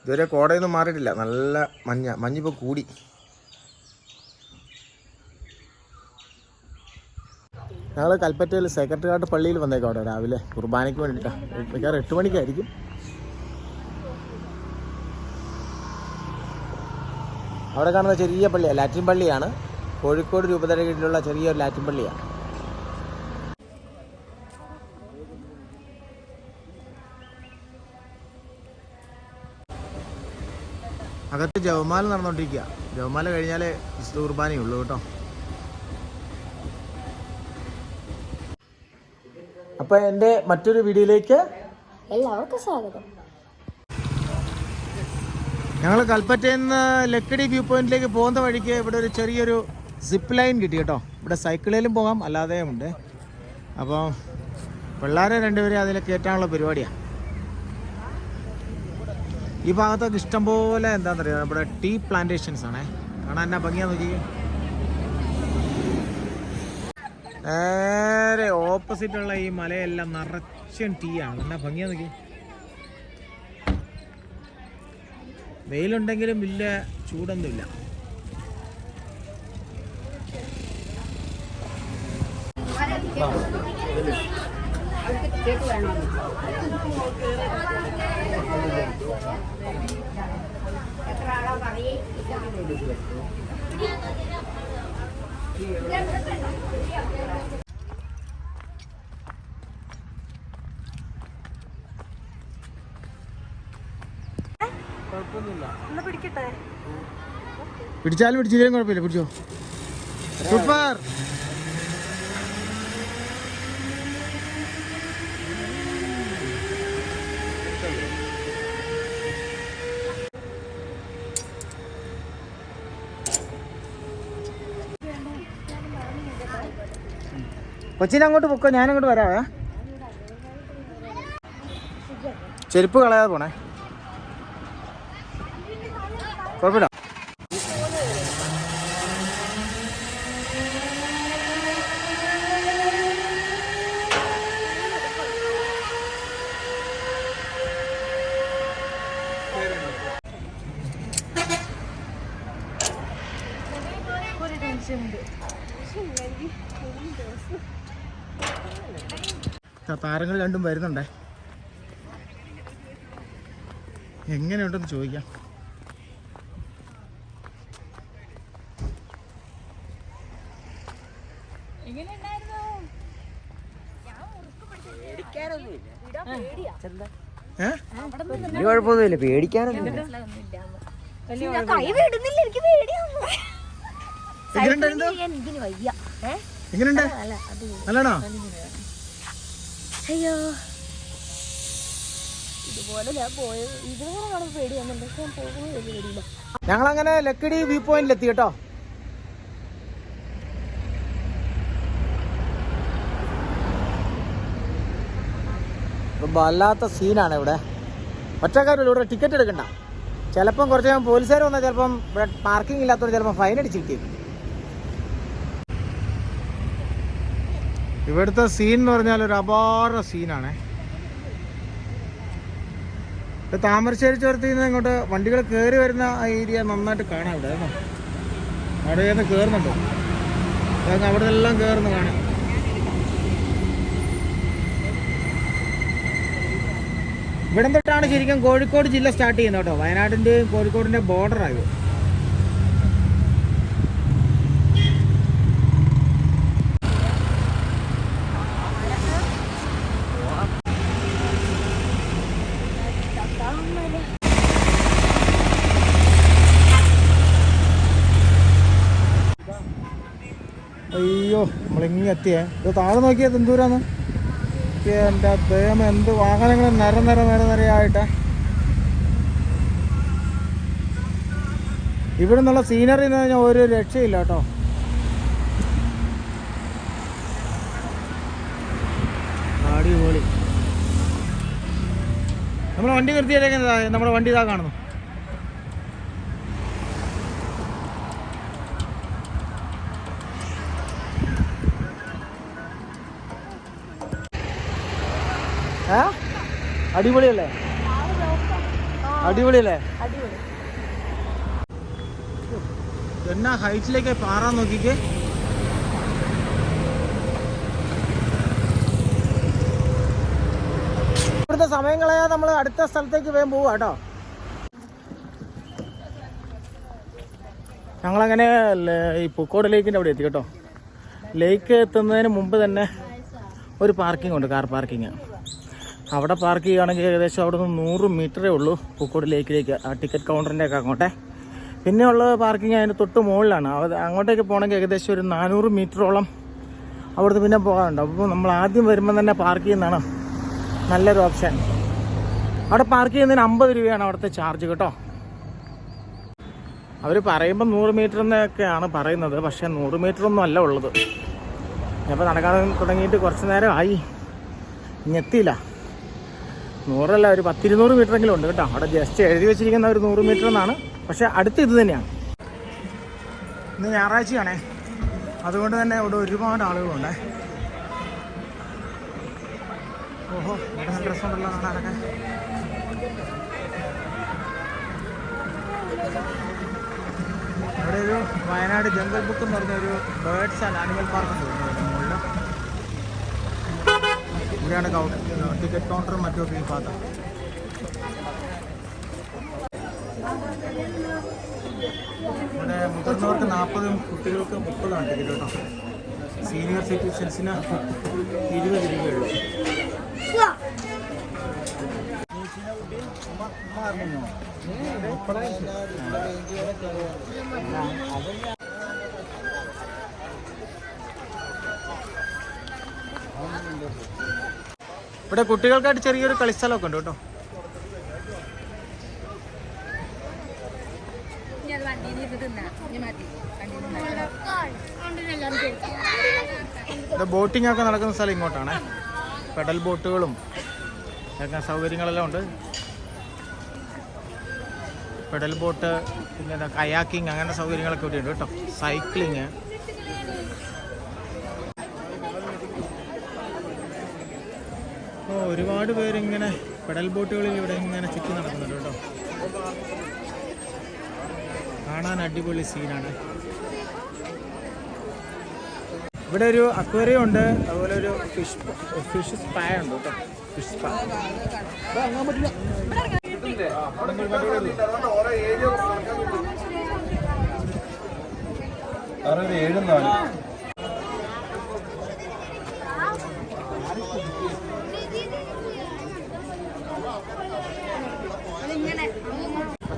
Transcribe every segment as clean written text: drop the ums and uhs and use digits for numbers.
ഇതുവരെ കോടയൊന്നും മാറിയിട്ടില്ല. നല്ല മഞ്ഞിപ്പോൾ കൂടി. ഞങ്ങൾ കൽപ്പറ്റയിൽ സെക്രട്ടേറിയറ്റ് പള്ളിയിൽ വന്നേക്കാം. അവിടെ രാവിലെ കുർബാനയ്ക്ക് വേണ്ടിയിട്ടാണ്. മിക്കവാറും 8 മണിക്കായിരിക്കും. അവിടെ കാണുന്ന ചെറിയ പള്ളിയാണ്, ലാറ്റിൻ പള്ളിയാണ്. കോഴിക്കോട് രൂപതയുടെ കീഴിലുള്ള ചെറിയൊരു ലാറ്റിൻ പള്ളിയാണ്. അകത്ത് ജവമാല നടന്നുകൊണ്ടിരിക്കുക. ജവമാല കഴിഞ്ഞാലേ വിശുദ്ധ കുർബാനയുള്ളൂ കേട്ടോ. അപ്പോൾ എൻ്റെ മറ്റൊരു വീഡിയോയിലേക്ക് എല്ലാവർക്കും സ്വാഗതം. ഞങ്ങൾ കൽപ്പറ്റയിൽ നിന്ന് ലക്കിടി വ്യൂ പോയിന്റിലേക്ക് പോകുന്ന വഴിക്ക് ഇവിടെ ഒരു ചെറിയൊരു സിപ്പ് ലൈൻ കിട്ടി കേട്ടോ. ഇവിടെ സൈക്കിളിലും പോകാം, അല്ലാതെയും ഉണ്ട്. അപ്പോൾ പിള്ളേരെ 2 പേരെ അതിൽ കയറ്റാനുള്ള പരിപാടിയാണ്. ഈ ഭാഗത്തൊക്കെ ഇഷ്ടംപോലെ എന്താണെന്ന് അറിയാം, ഇവിടെ ടീ പ്ലാന്റേഷൻസ് ആണേ. കാണാൻ എന്നാ ഭംഗിയാന്ന് നോക്കിയേ. നേരെ ഓപ്പോസിറ്റുള്ള ഈ മലയെല്ലാം നിറച്ചും ടീ ആണ്. എന്നാ ഭംഗിയാന്ന് നോക്കി. വെയിലുണ്ടെങ്കിലും വലിയ ചൂടൊന്നുമില്ല. പിടിച്ചാലും പിടിച്ചില്ലേലും കുഴപ്പമില്ല. പിടിച്ചോ. സൂപ്പർ. കൊച്ചിനെ അങ്ങോട്ട് പൊക്കോ, ഞാനങ്ങോട്ട് വരാവേ. ചെരുപ്പ് കളയാതെ പോണേ, കുഴപ്പമില്ല. താരങ്ങൾ രണ്ടും വരുന്നുണ്ടേ. എങ്ങനെയുണ്ടെന്ന് ചോദിക്കാം. കുഴപ്പമൊന്നുമില്ല, പേടിക്കാനൊന്നും. അയ്യോ, ഇതുപോലെ ഞാൻ പോയത് ഇതുപോലെ കാണുമ്പോൾ പേടിയാന്നുണ്ട്. പക്ഷെ ഞാൻ പോകുന്നത് വലിയ പേടിയില്ല. ഞങ്ങളങ്ങനെ ലക്കിടി വ്യൂ പോയിന്റിലെത്തി കേട്ടോ. വല്ലാത്ത സീനാണ് ഇവിടെ. ഒറ്റക്കാരില്ല, ഇവിടെ ടിക്കറ്റ് എടുക്കണ്ട. ചിലപ്പം കുറച്ച് പോലീസുകാർ വന്നാൽ ചിലപ്പം ഇവിടെ പാർക്കിംഗ് ഇല്ലാത്തവർ ചിലപ്പോൾ ഫൈൻ അടിച്ചിരിക്കും. ഇവിടുത്തെ സീൻ എന്ന് പറഞ്ഞാൽ ഒരു അപാര സീനാണ്. താമരശ്ശേരി ചുരത്തിൽ നിന്ന് ഇങ്ങോട്ട് വണ്ടികൾ കയറി വരുന്ന ആ ഏരിയ നന്നായിട്ട് കാണാം. ഇവിടെ അവിടെ നിന്ന് കയറുന്നുണ്ടോ? അവിടെ നിന്നെല്ലാം കയറുന്നു കാണാം. ഇവിടെ തൊട്ടാണ് ശരിക്കും കോഴിക്കോട് ജില്ല സ്റ്റാർട്ട് ചെയ്യുന്നത് കേട്ടോ. വയനാടിൻ്റെയും കോഴിക്കോടിൻ്റെ ബോർഡറായി. അയ്യോ, നമ്മളിങ്ങനെ എത്തിയേ. ഇത് താഴെ നോക്കിയത് എന്തൂരാന്ന്. എൻ്റെ ദൈവം, എന്ത് വാഹനങ്ങൾ നിരയായിട്ടെ. ഇവിടെ നിന്നുള്ള സീനറി എന്ന് പറഞ്ഞാൽ ഒരു രക്ഷയില്ല കേട്ടോ. അടിപൊളി. നമ്മുടെ വണ്ടി നിർത്തിയിട്ടേക്കുന്നതാ. നമ്മുടെ വണ്ടി ഇതാ കാണുന്നു. അടിപൊളിയല്ലേ? അടിപൊളിയല്ലേ? അടിപൊളി. എന്നാ ഹൈറ്റിലേക്ക് പാറാൻ നോക്കിക്കേ. ഇവിടുത്തെ സമയം കളയാതെ നമ്മൾ അടുത്ത സ്ഥലത്തേക്ക് വേഗം പോവുക കേട്ടോ. ഞങ്ങളങ്ങനെ ഈ പൂക്കോട് ലേക്കിൻ്റെ അവിടെ എത്തി കേട്ടോ. ലേക്ക് എത്തുന്നതിന് മുമ്പ് തന്നെ ഒരു പാർക്കിംഗ് ഉണ്ട്, കാർ പാർക്കിങ്. അവിടെ പാർക്ക് ചെയ്യുകയാണെങ്കിൽ ഏകദേശം അവിടെ നിന്ന് 100 മീറ്ററേ ഉള്ളൂ പൂക്കോട് ലേക്കിലേക്ക്, ആ ടിക്കറ്റ് കൗണ്ടറിൻ്റെ ഒക്കെ അങ്ങോട്ടേ. പിന്നെ ഉള്ള പാർക്കിംഗ് അതിന് തൊട്ട് മുകളിലാണ്. അങ്ങോട്ടേക്ക് പോകണമെങ്കിൽ ഏകദേശം ഒരു 400 മീറ്ററോളം അവിടുന്ന് പിന്നെ പോകാനുണ്ട്. അപ്പോൾ നമ്മൾ ആദ്യം വരുമ്പോൾ തന്നെ പാർക്ക് ചെയ്യുന്നതാണ് നല്ലൊരു ഓപ്ഷൻ. അവിടെ പാർക്ക് ചെയ്യുന്നതിന് 50 രൂപയാണ് അവിടുത്തെ ചാർജ് കേട്ടോ. അവർ പറയുമ്പോൾ 100 മീറ്റർ എന്നൊക്കെയാണ് പറയുന്നത്, പക്ഷേ 100 മീറ്ററൊന്നും അല്ല ഉള്ളത്. ഞാനിപ്പോൾ നടക്കാൻ തുടങ്ങിയിട്ട് കുറച്ച് നേരം ആയി, ഇഞ്ഞെത്തിയില്ല. 100 ഒരു 10-200 മീറ്ററെങ്കിലും ഉണ്ട് കേട്ടോ. അവിടെ ജസ്റ്റ് എഴുതി വെച്ചിരിക്കുന്ന ഒരു 100 മീറ്റർ എന്നാണ്, പക്ഷേ അടുത്ത് ഇത് തന്നെയാണ്. ഇന്ന് ഞായറാഴ്ചയാണേ, അതുകൊണ്ട് തന്നെ ഇവിടെ ഒരുപാട് ആളുകളുണ്ട്. ഓഹോ, ഇവിടെ നല്ല രസമുണ്ടല്ലോ കാണാനൊക്കെ. ഇവിടെ ഒരു വയനാട് ജംഗൽ ബുക്ക് എന്ന് പറഞ്ഞൊരു ബേർഡ്സ് ആൻഡ് ആനിമൽ പാർക്ക് ഉണ്ട് മുകളിൽ. ഇവിടെയാണ് ടിക്കറ്റ് കൗണ്ടറും മറ്റുമൊക്കെ ഈ ഭാഗത്ത്. ഇവിടെ മുതിർന്നവർക്ക് 40, കുട്ടികൾക്ക് 30 ടിക്കറ്റ് കേട്ടോ. സീനിയർ സിറ്റിസൺസിന് 20 രൂപയുള്ളൂ. ഇവിടെ കുട്ടികൾക്കായിട്ട് ചെറിയൊരു കളിസ്ഥലമൊക്കെ ഉണ്ട് കേട്ടോ. ബോട്ടിംഗ് ഒക്കെ നടക്കുന്ന സ്ഥലം ഇങ്ങോട്ടാണ്. പെഡൽ ബോട്ടുകളും ഒക്കെ സൗകര്യങ്ങളെല്ലാം ഉണ്ട്. പെഡൽ ബോട്ട്, പിന്നെ കയാക്കിങ്, അങ്ങനെ സൗകര്യങ്ങളൊക്കെ ഇവിടെ ഉണ്ട് കേട്ടോ. സൈക്ലിങ്. ഒരുപാട് പേരിങ്ങനെ പെഡൽ ബോട്ടുകളിൽ ഇവിടെ ഇങ്ങനെ ചുറ്റി നടക്കുന്നുണ്ട് കേട്ടോ. കാണാൻ അടിപൊളി സീനാണ്. ഇവിടെ ഒരു അക്വേറിയം ഉണ്ട്, അതുപോലെ ഒരു ഫിഷ് സ്പാ ഉണ്ട് കേട്ടോ. ഫിഷ് സ്പാ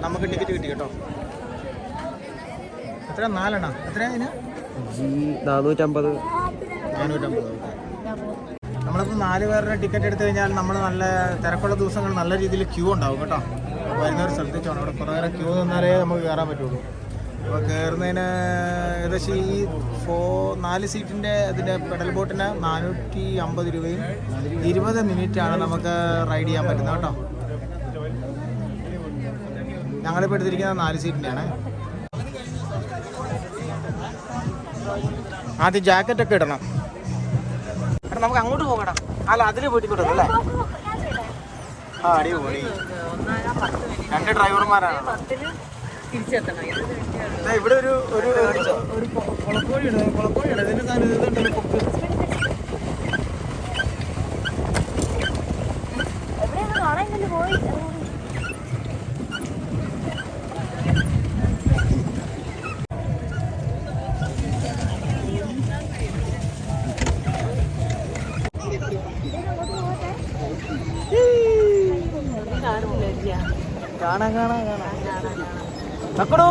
നമുക്ക് ടിക്കറ്റ് കിട്ടി കേട്ടോ. എത്ര? 4 എത്ര? 450. നമ്മളിപ്പോൾ 4 പേരുടെ ടിക്കറ്റ് എടുത്തു കഴിഞ്ഞാൽ നമ്മൾ നല്ല തിരക്കുള്ള ദിവസങ്ങൾ നല്ല രീതിയിൽ ക്യൂ ഉണ്ടാവും കേട്ടോ. വരുന്നവർ ശ്രദ്ധിച്ചോണം, അവിടെ കുറേ നേരം ക്യൂ നിന്നാലേ നമുക്ക് കയറാൻ പറ്റുള്ളൂ. അപ്പോൾ കയറുന്നതിന് ഏകദേശം ഈ 4 സീറ്റിൻ്റെ അതിൻ്റെ പെഡൽ ബോട്ടിന് 450 രൂപയും 20 മിനിറ്റാണ് നമുക്ക് റൈഡ് ചെയ്യാൻ പറ്റുന്നത് കേട്ടോ. ഞങ്ങളിപ്പോൾ എടുത്തിരിക്കുന്നത് 4 സീറ്റിൻ്റെയാണ്. ആദ്യം ജാക്കറ്റൊക്കെ ഇടണം. എടാ നമുക്ക് അങ്ങോട്ട് പോകണം. അല്ല, അതിൽ പോയിട്ട് വിടും അല്ലേ? ആ, അടിപൊളി. 2 ഡ്രൈവർമാരാണ്. ഇവിടെ ഒരു കുളക്കോഴിയുണ്ട്. കുളക്കോഴിയാണ് ഇതിൻ്റെ സാധനം. ഇതുണ്ടല്ലോ പൊക്ക്. കാണാൻ തക്കടോ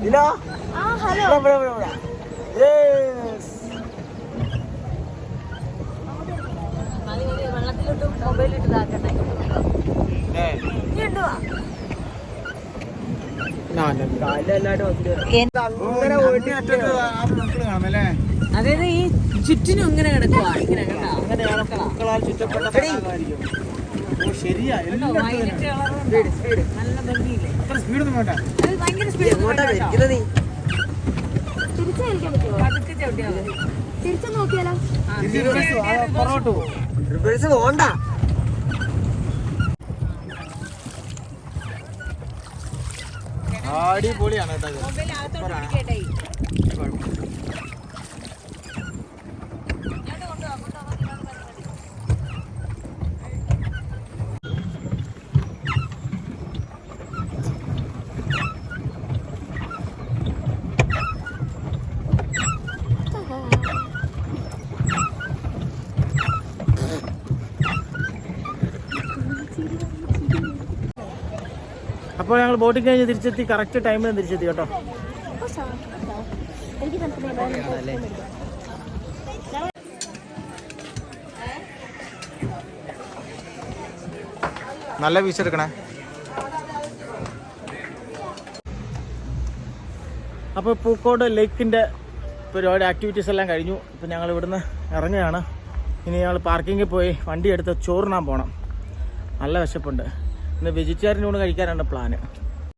ഇല്ല. വെള്ളത്തിലിട്ട് മൊബൈലിട്ട് ഇതാക്കട്ടെ. അതായത് ഈ ചുറ്റിനും ഇങ്ങനെ കിടക്കുക. ഇങ്ങനെ ശരിയാ. നല്ല ഭംഗിയില്ലേ? സ്പീഡൊന്നും വേണ്ട. അത് ഭയങ്കര സ്പീഡ്. തിരിച്ചു കളിക്കാൻ പറ്റുമോ? പതുക്കെ ചവിട്ടിയാൽ മതി. തിരിച്ചു നോക്കിയാലോ? പോണ്ട. അടിപൊളിയാണ് കേട്ടോ ഇത്. സൂപ്പറാണ്. അപ്പോൾ ഞങ്ങൾ ബോട്ടിങ് കഴിഞ്ഞ് തിരിച്ചെത്തി. കറക്റ്റ് ടൈമിന് തിരിച്ചെത്തി കേട്ടോ. എനിക്ക് നല്ല വീശ് എടുക്കണേ. അപ്പോൾ പൂക്കോട് ലേക്കിൻ്റെ പരിപാടി ആക്ടിവിറ്റീസ് എല്ലാം കഴിഞ്ഞു. ഇപ്പം ഞങ്ങൾ ഇവിടുന്ന് ഇറങ്ങുകയാണ്. ഇനി ഞങ്ങൾ പാർക്കിങ്ങിൽ പോയി വണ്ടി എടുത്ത് ചോറിനാൻ പോകണം. നല്ല വിശപ്പുണ്ട്. ഇന്ന് വെജിറ്റേറിയൻ ഊണ് കഴിക്കാനാണ് പ്ലാന്.